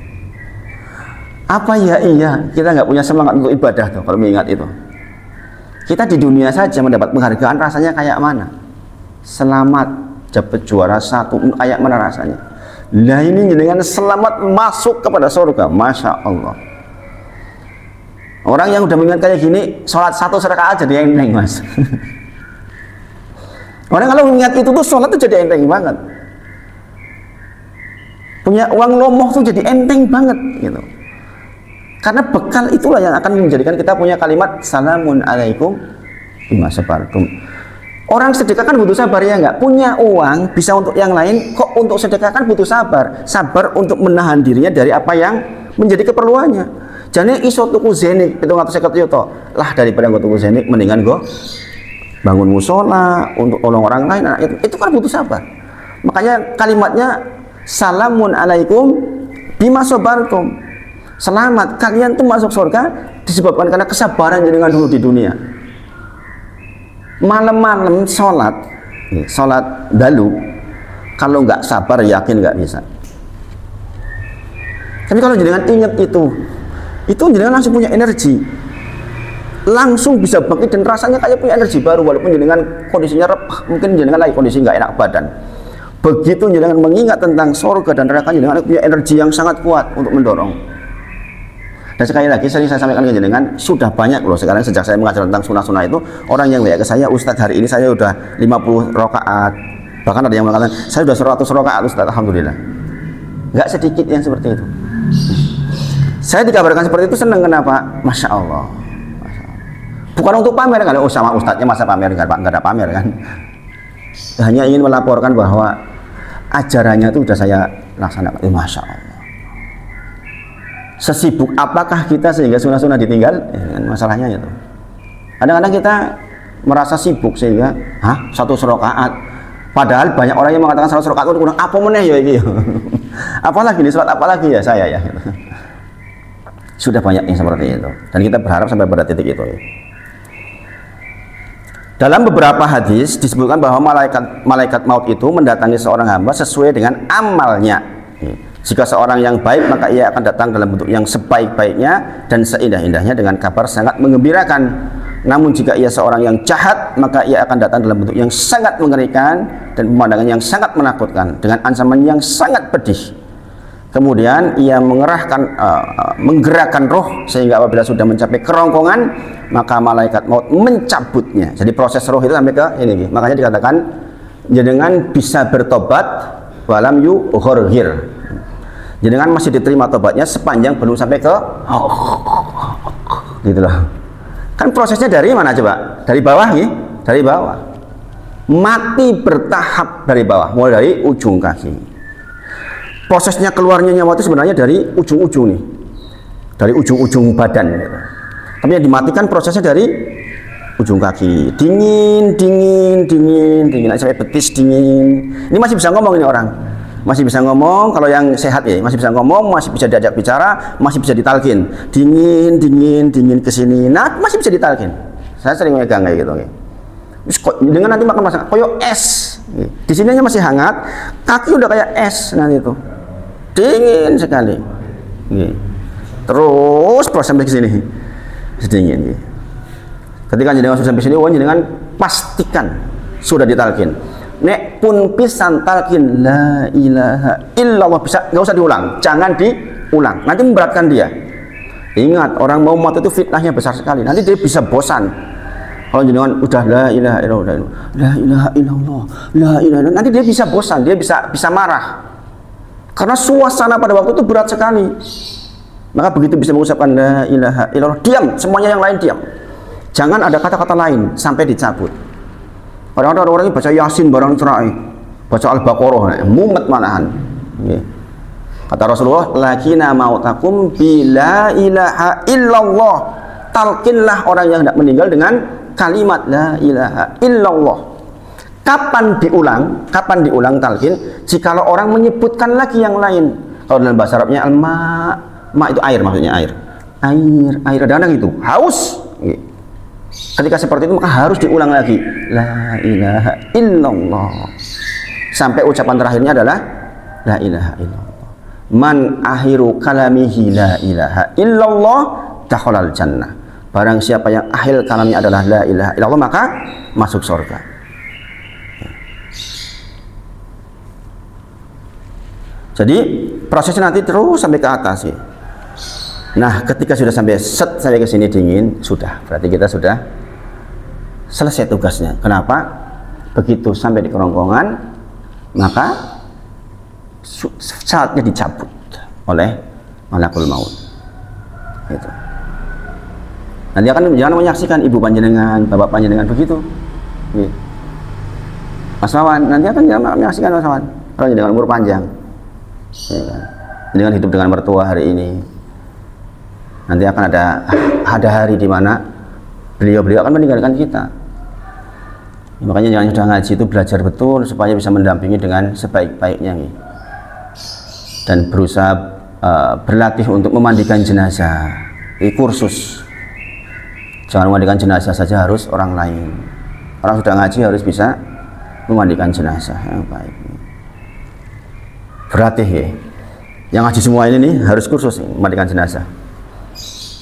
[SPEAKER 1] Apa ya iya, kita nggak punya semangat untuk ibadah tuh kalau mengingat itu. Kita di dunia saja mendapat penghargaan rasanya kayak mana? Selamat dapat juara 1, kayak mana rasanya? Lah ini dengan selamat masuk kepada surga, Masya Allah. Orang yang udah mengingat kayak gini, sholat 1 rakaat jadi enteng, Mas. Orang kalau mengingat itu tuh sholat tuh jadi enteng banget. Punya uang lomoh tuh jadi enteng banget gitu. Karena bekal itulah yang akan menjadikan kita punya kalimat salamun alaikum bima sabartum. Orang sedekah kan butuh sabar, ya enggak? Punya uang bisa untuk yang lain, kok untuk sedekah kan butuh sabar. Sabar untuk menahan dirinya dari apa yang menjadi keperluannya. Jadi iso tuku zenik 750 juta lah, daripada gue tuku zenik mendingan gue bangun musola untuk tolong orang lain. Nah, itu kan butuh sabar. Makanya kalimatnya salamun alaikum bima sabartum. Selamat kalian tuh masuk surga disebabkan karena kesabaran jenengan dulu di dunia. Malam-malam sholat dalu, kalau nggak sabar yakin nggak bisa. Tapi kalau jenengan ingat itu jenengan langsung punya energi, langsung bisa bangkit dan rasanya kayak punya energi baru, walaupun jenengan kondisinya repah, mungkin jenengan lagi kondisi nggak enak badan. Begitu jenengan mengingat tentang surga dan neraka, jenengan punya energi yang sangat kuat untuk mendorong. Dan sekali lagi sering saya sampaikan ke jenengan, sudah banyak loh sekarang sejak saya mengajar tentang sunnah-sunnah itu, orang yang WA ke saya, Ustadz hari ini saya udah 50 rakaat, bahkan ada yang mengatakan saya sudah 100 rakaat Ustadz, alhamdulillah. Nggak sedikit yang seperti itu. Saya dikabarkan seperti itu senang, kenapa? Masya Allah. Bukan untuk pamer kan, oh sama ustadznya masa pamer, nggak ada pamer kan. Hanya ingin melaporkan bahwa ajarannya itu sudah saya laksanakan. Masya Allah. Sesibuk apakah kita sehingga sunnah-sunnah ditinggal? Masalahnya itu. Kadang-kadang kita merasa sibuk sehingga 100 rakaat. Padahal banyak orang yang mengatakan 100 rakaat itu kurang, apa meneh ya iki. Apalagi nih sholat apalagi ya saya ya. Sudah banyak yang seperti itu, dan kita berharap sampai pada titik itu. Dalam beberapa hadis disebutkan bahwa malaikat maut itu mendatangi seorang hamba sesuai dengan amalnya. Jika seorang yang baik, maka ia akan datang dalam bentuk yang sebaik-baiknya dan seindah-indahnya dengan kabar sangat menggembirakan. Namun jika ia seorang yang jahat, maka ia akan datang dalam bentuk yang sangat mengerikan dan pemandangan yang sangat menakutkan dengan ancaman yang sangat pedih. Kemudian ia menggerakkan roh sehingga apabila sudah mencapai kerongkongan, maka malaikat maut mencabutnya. Jadi proses roh itu sampai ke ini. Makanya dikatakan jenengan bisa bertobat walam yughorghir. Jenengan masih diterima tobatnya sepanjang belum sampai ke gitu loh. Kan prosesnya dari mana coba? Dari bawah nih, dari bawah. Mati bertahap dari bawah, mulai dari ujung kaki. Prosesnya keluarnya nyawa itu sebenarnya dari ujung-ujung nih, dari ujung-ujung badan gitu. Tapi yang dimatikan prosesnya dari ujung kaki, dingin, sampai betis dingin. Ini masih bisa ngomong ini orang, masih bisa ngomong. Kalau yang sehat ya masih bisa ngomong, masih bisa diajak bicara, masih bisa ditalkin, dingin ke sini. Nah, masih bisa ditalkin. Saya sering megang kayak gitu. Dengan nanti makan masakan koyo es. Di sininya masih hangat, kaki udah kayak es nanti itu. Dingin sekali. Terus sampai ke sini. Sedingin. Ketika jenengan sudah sampai sini, jenengan pastikan sudah ditalkin. Nek pun pisan talkin la ilaha illallah, bisa, nggak usah diulang, jangan diulang, nanti memberatkan dia. Ingat, orang mau mati itu fitnahnya besar sekali, nanti dia bisa bosan. Kalau jenengan udah la ilaha illallah, la ilaha illallah, la ilaha illallah, nanti dia bisa bosan, dia bisa marah, karena suasana pada waktu itu berat sekali. Maka begitu bisa mengucapkan la ilaha illallah, diam, semuanya yang lain diam. Jangan ada kata-kata lain sampai dicabut. Kadang-kadang orang ini baca Yasin barang cerai, baca Al-Baqarah, mumet malahan. Kata Rasulullah, lakina mautakum bila ilaha illallah. Talkinlah orang yang tidak meninggal dengan kalimat la ilaha illallah. Kapan diulang talkin? Jikalau orang menyebutkan lagi yang lain. Kalau dalam bahasa Arabnya ma itu air, maksudnya air. Kadang-kadang itu haus. Ketika seperti itu maka harus diulang lagi la ilaha illallah sampai ucapan terakhirnya adalah la ilaha illallah. Man akhiru kalamihi la ilaha illallah dakhalal jannah. Barang siapa yang akhir kalamnya adalah la ilaha illallah maka masuk surga. Jadi prosesnya nanti terus sampai ke atas ya. Nah, ketika sudah sampai ke sini dingin, sudah, berarti kita sudah selesai tugasnya. Kenapa? Begitu sampai di kerongkongan, maka saatnya dicabut oleh malakul maut. Gitu. Nanti jangan menyaksikan ibu panjenengan, bapak panjenengan begitu. Gitu. Mas Wawan, nanti akan menyaksikan Mas Wawan kalau dengan umur panjang, ya kan? Dengan hidup dengan mertua hari ini. Nanti akan ada hari di mana beliau akan meninggalkan kita. Ya, makanya jangan sudah ngaji itu belajar betul supaya bisa mendampingi dengan sebaik-baiknya dan berusaha berlatih untuk memandikan jenazah. Ini kursus. Jangan memandikan jenazah saja, harus orang lain. Orang sudah ngaji harus bisa memandikan jenazah yang baik. Berlatih ya. Yang ngaji semua ini nih harus kursus memandikan jenazah.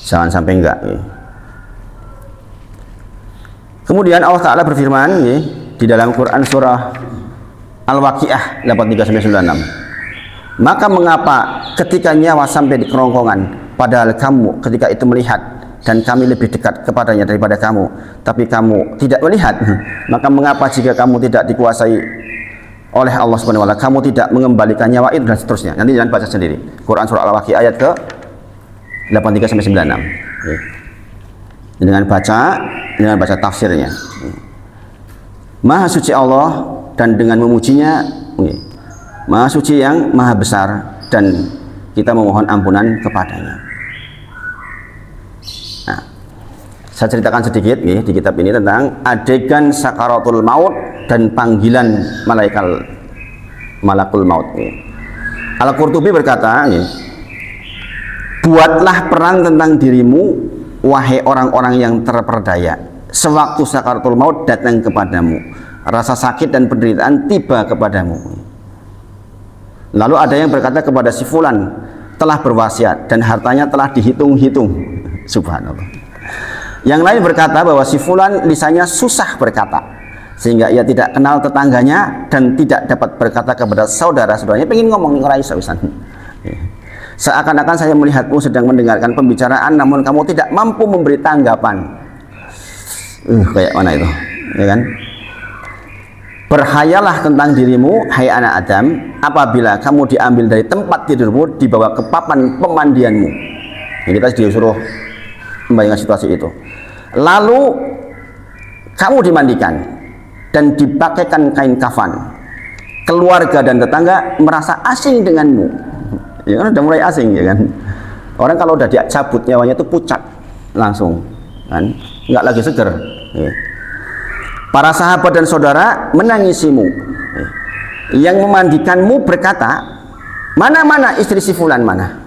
[SPEAKER 1] Jangan sampai enggak ya. Kemudian Allah Ta'ala berfirman ya, di dalam Quran surah Al-Waqiah 83-96, maka mengapa ketika nyawa sampai di kerongkongan padahal kamu ketika itu melihat dan kami lebih dekat kepadanya daripada kamu, tapi kamu tidak melihat, maka mengapa jika kamu tidak dikuasai oleh Allah Subhanahu wa Ta'ala kamu tidak mengembalikan nyawa itu, dan seterusnya. Nanti jangan baca sendiri Quran surah Al-Waqiah ayat ke 83-96 dengan baca tafsirnya. Maha suci Allah dan dengan memujinya, Maha suci yang maha besar, dan kita memohon ampunan kepadanya. Nah, saya ceritakan sedikit di kitab ini tentang adegan sakaratul maut dan panggilan malakul maut. Al-Qurtubi berkata, buatlah perang tentang dirimu, wahai orang-orang yang terperdaya, sewaktu sakaratul maut datang kepadamu, rasa sakit dan penderitaan tiba kepadamu. Lalu ada yang berkata kepada si fulan, telah berwasiat dan hartanya telah dihitung-hitung. Subhanallah. Yang lain berkata bahwa si fulan lisannya susah berkata, sehingga ia tidak kenal tetangganya dan tidak dapat berkata kepada saudara-saudaranya. Pengen ngomong ngerai sawisan. Seakan-akan saya melihatmu sedang mendengarkan pembicaraan, namun kamu tidak mampu memberi tanggapan. Kayak mana itu, ya kan? Berhayalah tentang dirimu, hai anak Adam, apabila kamu diambil dari tempat tidurmu, dibawa ke papan pemandianmu. Ini kita disuruh membayangkan situasi itu. Lalu kamu dimandikan dan dipakaikan kain kafan. Keluarga dan tetangga merasa asing denganmu. Ya kan, udah mulai asing, ya kan? Orang kalau udah dicabut nyawanya itu pucat langsung, kan? Nggak lagi seger. Ya. Para sahabat dan saudara menangisimu. Yang memandikanmu berkata, mana istri si fulan mana?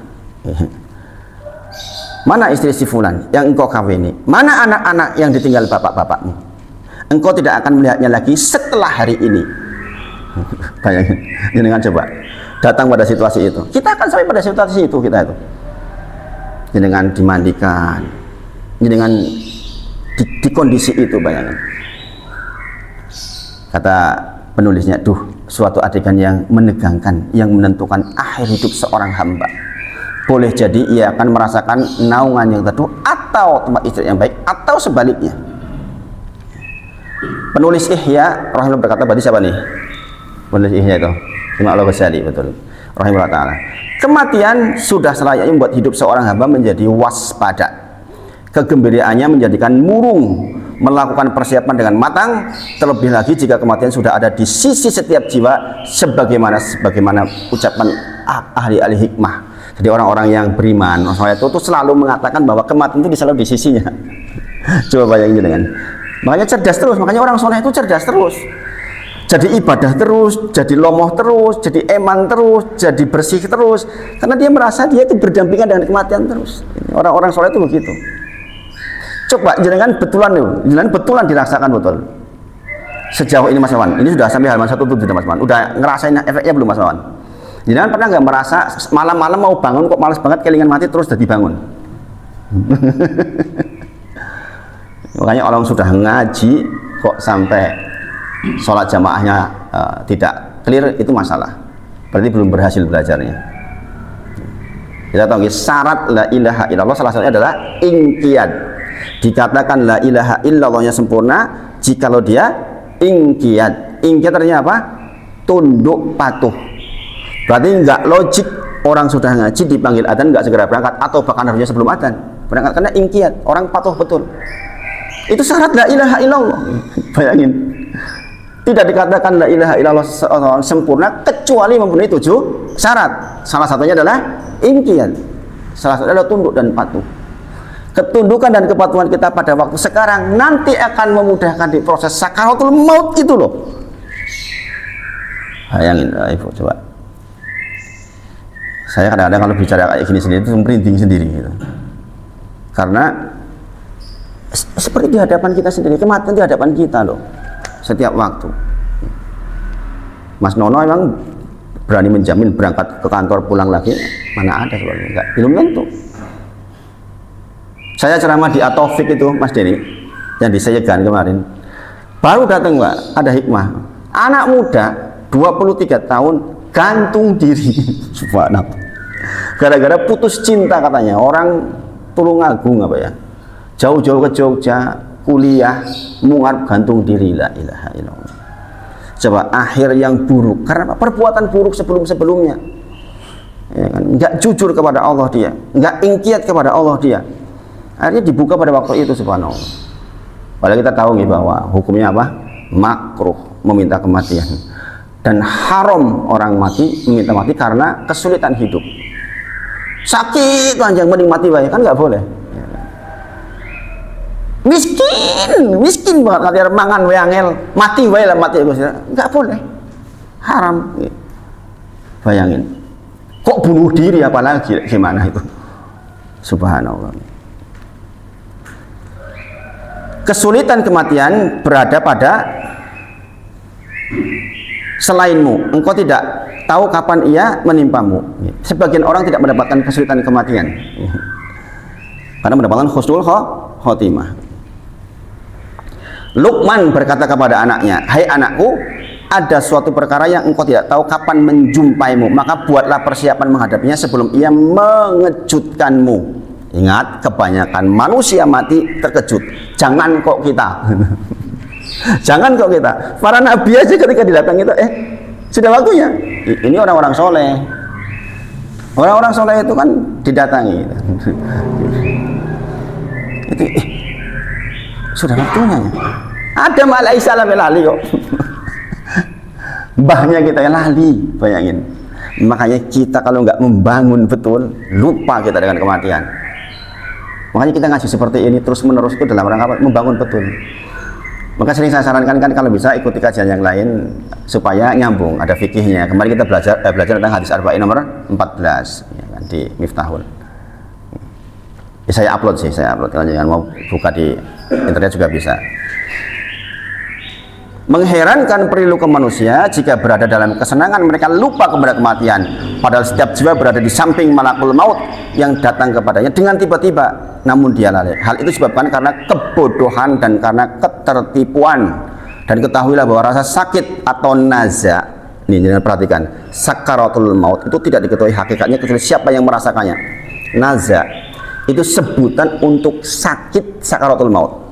[SPEAKER 1] Mana istri si fulan yang engkau kawini? Mana anak-anak yang ditinggal bapak-bapakmu? Engkau tidak akan melihatnya lagi setelah hari ini. Bayangin, jangan coba datang pada situasi itu. Kita akan sampai pada situasi itu kita itu. Dengan dimandikan, dengan di kondisi itu, bayangin. Kata penulisnya, suatu adegan yang menegangkan, yang menentukan akhir hidup seorang hamba. Boleh jadi ia akan merasakan naungan yang teduh atau tempat istirahat yang baik, atau sebaliknya. Penulis Ihya rahimahullah berkata, berarti siapa nih? Penulis Ihya itu Imam Al-Ghazali, betul, rahimahullah ta'ala. Kematian sudah selayaknya membuat hidup seorang hamba menjadi waspada. Kegembiraannya menjadikan murung, melakukan persiapan dengan matang, terlebih lagi jika kematian sudah ada di sisi setiap jiwa, sebagaimana ucapan ahli hikmah. Jadi orang-orang yang beriman, saya itu selalu mengatakan bahwa kematian itu selalu di sisinya. Coba bayangin dengan, makanya cerdas terus, makanya orang soleh itu cerdas terus, jadi ibadah terus, jadi lomoh terus, jadi eman terus, jadi bersih terus, karena dia merasa dia itu berdampingan dengan kematian terus. Orang-orang soleh itu begitu. Coba jenengan betulan dirasakan betul. Sejauh ini Mas Wawan, ini sudah sampai halaman 107 Mas Wawan. Udah ngerasain efeknya belum Mas Wawan? Jenengan pernah nggak merasa malam-malam mau bangun kok males banget, kelingan mati terus jadi bangun? Makanya orang sudah ngaji kok sampai sholat jamaahnya tidak clear, itu masalah. Berarti belum berhasil belajarnya. Kita tahu syarat la ilaha illallah salah satunya adalah inqiyad. Dikatakan la ilaha illallahnya sempurna jikalau dia inqiyad. Inqiyad artinya apa? Tunduk patuh. Berarti nggak logik orang sudah ngaji dipanggil adzan nggak segera berangkat, atau bahkan harusnya sebelum adzan berangkat, karena inqiyad, orang patuh betul. Itu syarat la ilaha illallah. Bayangin, tidak dikatakan la ilaha illallah sempurna kecuali memenuhi 7 syarat. Salah satunya adalah inqiyad, salah satunya adalah tunduk dan patuh. Ketundukan dan kepatuhan kita pada waktu sekarang nanti akan memudahkan di proses sakaratul maut itu loh. Bayangin, Ibu, coba. Saya kadang-kadang kalau bicara kayak gini sendiri itu merinding sendiri gitu. Karena seperti di hadapan kita sendiri, kematian di hadapan kita loh, setiap waktu. Mas Nono emang berani menjamin berangkat ke kantor pulang lagi? Mana ada sebagainya, enggak, belum tentu. Saya ceramah di Atofik itu Mas Denny, yang di Sayegan kemarin, baru datang Mbak, ada hikmah. Anak muda 23 tahun gantung diri. Subhanallah. Gara-gara putus cinta katanya, orang Tulungagung apa ya, jauh-jauh ke Jogja kuliah, mungar gantung diri. La ilaha illallah. Coba akhir yang buruk karena perbuatan buruk sebelum-sebelumnya, ya kan? Nggak jujur kepada Allah dia, nggak inqiyad kepada Allah dia, akhirnya dibuka pada waktu itu. Subhanallah. Padahal kita tahu nih bahwa hukumnya apa? Makruh meminta kematian, dan haram orang mati meminta mati karena kesulitan hidup, sakit panjang mending mati baik, kan nggak boleh. Miskin banget nanti mangan weangel mati wae lah, mati nggak boleh, haram. Bayangin, kok bunuh diri apalagi, gimana itu? Subhanallah. Kesulitan kematian berada pada selainmu, engkau tidak tahu kapan ia menimpamu. Sebagian orang tidak mendapatkan kesulitan kematian karena mendapatkan husnul khotimah. Luqman berkata kepada anaknya, hai anakku, ada suatu perkara yang engkau tidak tahu kapan menjumpaimu, maka buatlah persiapan menghadapinya sebelum ia mengejutkanmu. Ingat, kebanyakan manusia mati terkejut, jangan kok kita. Jangan kok kita, para nabi aja ketika didatangi itu sudah waktunya. Ini orang-orang soleh. Orang-orang soleh itu kan didatangi. Itu sudah waktunya. Ada alaihissalam lali kok. Mbahnya kita yang lali, bayangin. Makanya kita kalau nggak membangun betul, lupa kita dengan kematian. Makanya kita ngaji seperti ini terus menerus itu dalam rangka membangun betul. Maka sering saya sarankan kan kalau bisa ikuti kajian yang lain supaya nyambung, ada fikihnya. Kemarin kita belajar tentang hadis arba'in nomor 14 ya kan, di Miftahul. Saya upload kalau jangan mau buka di internet juga bisa. Mengherankan perilaku manusia jika berada dalam kesenangan mereka lupa kepada kematian, padahal setiap jiwa berada di samping malakul maut yang datang kepadanya dengan tiba-tiba, namun dia lalai. Hal itu disebabkan karena kebodohan dan karena ketertipuan. Dan ketahuilah bahwa rasa sakit atau naza, ini jangan perhatikan, sakaratul maut itu tidak diketahui hakikatnya kecuali siapa yang merasakannya. Naza itu sebutan untuk sakit sakaratul maut.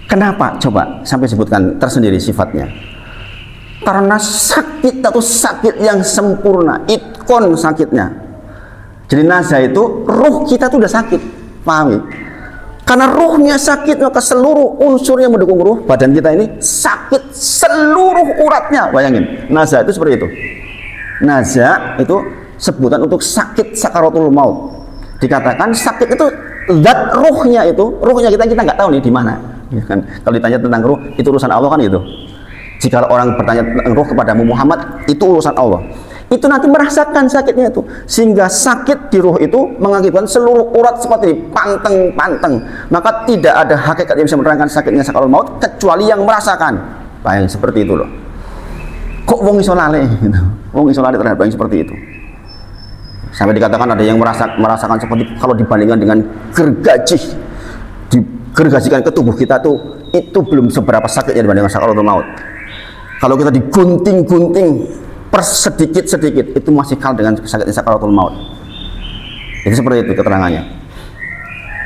[SPEAKER 1] Kenapa? Coba sampai sebutkan tersendiri sifatnya. Karena sakit atau sakit yang sempurna, itkon sakitnya. Jadi nazar itu ruh kita tuh udah sakit, pahami? Karena ruhnya sakit, maka seluruh unsur yang mendukung ruh badan kita ini sakit seluruh uratnya. Bayangin, nazar itu seperti itu. Nazar itu sebutan untuk sakit sakaratul maut. Dikatakan sakit itu zat ruhnya kita nggak tahu nih di mana. Ya kan? Kalau ditanya tentang ruh, itu urusan Allah kan gitu. Jika orang bertanya tentang ruh kepada Muhammad, itu urusan Allah. Itu nanti merasakan sakitnya itu, sehingga sakit di ruh itu mengakibatkan seluruh urat seperti ini, panteng. Maka tidak ada hakikat yang bisa menerangkan sakitnya sakaratul maut kecuali yang merasakan. Bayang seperti itu loh. Kok wong iso lali gitu. Wong iso lali terhadap yang seperti itu. Sampai dikatakan ada yang merasakan seperti kalau dibandingkan dengan gergaji. Gergasikan ke tubuh kita tuh itu belum seberapa sakitnya dibandingkan sakaratul maut. Kalau kita digunting-gunting per sedikit-sedikit itu masih kalah dengan sakitnya sakaratul maut. Jadi seperti itu keterangannya.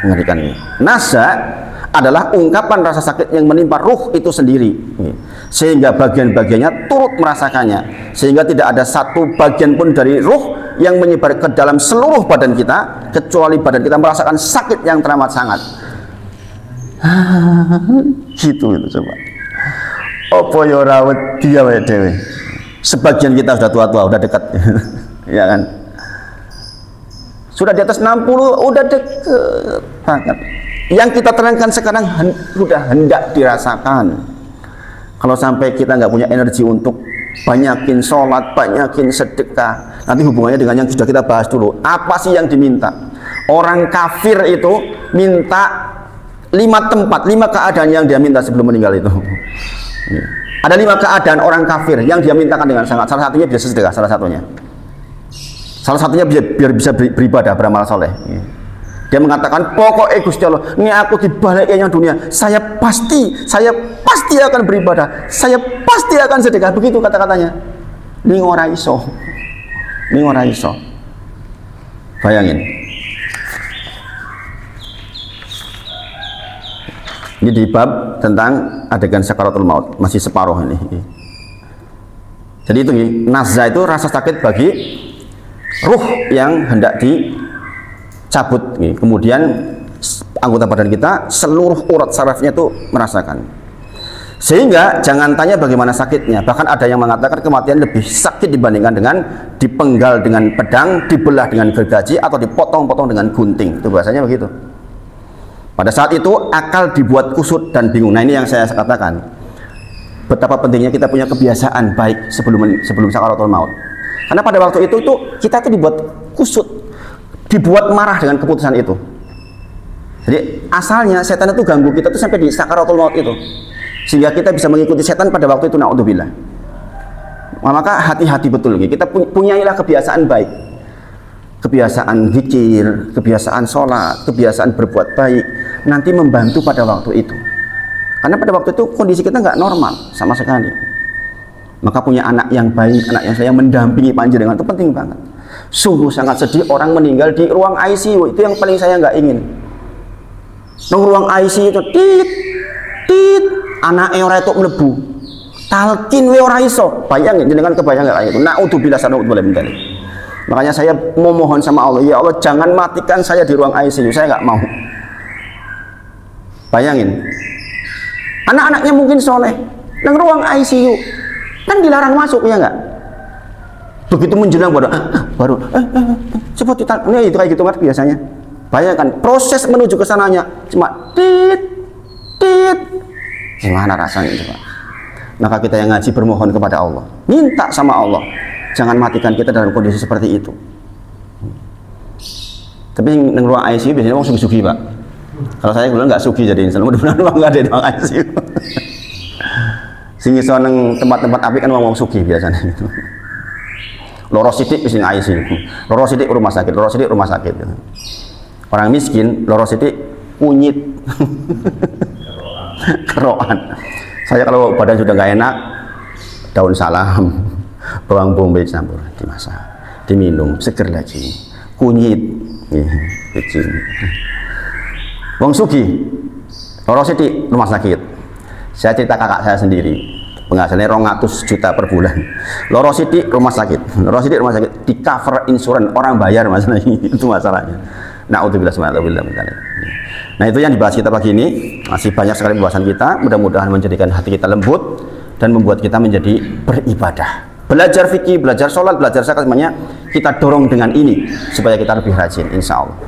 [SPEAKER 1] Mengerikan ini. Nasa adalah ungkapan rasa sakit yang menimpa ruh itu sendiri, sehingga bagian-bagiannya turut merasakannya, sehingga tidak ada satu bagian pun dari ruh yang menyebar ke dalam seluruh badan kita kecuali badan kita merasakan sakit yang teramat sangat. Gitu itu coba. Apa ya ora wedi awake dhewe. Sebagian kita sudah tua-tua, udah dekat. Ya kan? Sudah di atas 60, udah dekat banget. Yang kita terangkan sekarang sudah hendak dirasakan. Kalau sampai kita nggak punya energi untuk banyakin sholat, banyakin sedekah, nanti hubungannya dengan yang sudah kita bahas dulu. Apa sih yang diminta? Orang kafir itu minta 5 tempat, 5 keadaan yang dia minta sebelum meninggal itu. Ada 5 keadaan orang kafir yang dia mintakan dengan sangat. Salah satunya bisa sedekah, salah satunya. Salah satunya biar bisa beribadah, beramal soleh. Dia mengatakan, pokoknya Gusti Allah, ini aku dibaliknya dunia, saya pasti akan beribadah, saya pasti akan sedekah. Begitu kata-katanya. Ini ora iso. Bayangin. Ini di bab tentang adegan sakaratul maut, masih separuh ini. Jadi itu nazza itu rasa sakit bagi ruh yang hendak dicabut. Kemudian anggota badan kita seluruh urat sarafnya itu merasakan. Sehingga jangan tanya bagaimana sakitnya. Bahkan ada yang mengatakan kematian lebih sakit dibandingkan dengan dipenggal dengan pedang, dibelah dengan gergaji, atau dipotong-potong dengan gunting. Itu bahasanya begitu. Pada saat itu akal dibuat kusut dan bingung. Nah ini yang saya katakan, betapa pentingnya kita punya kebiasaan baik sebelum sakaratul maut. Karena pada waktu itu kita tuh dibuat kusut, dibuat marah dengan keputusan itu. Jadi asalnya setan itu ganggu kita tuh sampai di sakaratul maut itu, sehingga kita bisa mengikuti setan pada waktu itu. Naudzubillah. Maka hati-hati betul, kita punyailah kebiasaan baik, kebiasaan zikir, kebiasaan sholat, kebiasaan berbuat baik, nanti membantu pada waktu itu. Karena pada waktu itu kondisi kita nggak normal sama sekali. Maka punya anak yang baik, anak yang saya mendampingi panjenengan itu penting banget. Sungguh sangat sedih orang meninggal di ruang ICU, itu yang paling saya nggak ingin. Nang ruang ICU itu tit anake ora etuk mlebu. Talkin we ora iso. Bayangin jenengan kebayang enggak itu. Naudzubillah sanudzubillah min dzalik. Makanya saya memohon sama Allah, ya Allah jangan matikan saya di ruang ICU, saya nggak mau. Bayangin. Anak-anaknya mungkin soleh, nang ruang ICU kan dilarang masuk, ya enggak? Begitu menjelang baru cepat kita ini itu kayak gitu kan biasanya. Bayangkan proses menuju ke sananya cuma tit gimana rasanya coba. Maka kita yang ngaji bermohon kepada Allah, minta sama Allah jangan matikan kita dalam kondisi seperti itu. Tapi yang ruang ICU biasanya orang sugi-sugi Pak. Kalau saya kebetulan nggak sugi jadi insya Allah mudah-mudahan uang nggak ada di ruang ICU. Sing iso nang tempat-tempat apik kan wong sugi biasanya gitu. Loro sithik wis ning ICU. Loro sithik rumah sakit, loro sithik rumah sakit. Orang miskin loro sithik kunyit. Keroan. Saya kalau badan sudah nggak enak, daun salam, bawang bombay campur dimasak, diminum, seger lagi. Kunyit, kecil. Wong sugi, loro sithik rumah sakit. Saya cerita kakak saya sendiri, penghasilannya 200 juta per bulan. Loro sithik rumah sakit, loro sithik rumah sakit, di cover insurans, orang bayar masalah ini, itu masalahnya. Naudzubillah subhanallah. Nah itu yang dibahas kita pagi ini, masih banyak sekali pembahasan kita, mudah-mudahan menjadikan hati kita lembut dan membuat kita menjadi beribadah. Belajar fikih, belajar sholat, belajar zakat, semuanya kita dorong dengan ini supaya kita lebih rajin, insya Allah.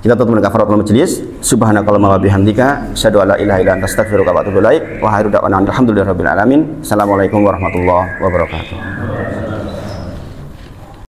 [SPEAKER 1] Kita tutup dengan kafaratul majelis. Subhanakallahumma wa bihamdika, asyhadu an la ilaha illa anta, astaghfiruka wa atubu ilaik. Wa akhiru da'wana alhamdulillahirabbil alamin. Assalamualaikum warahmatullahi wabarakatuh.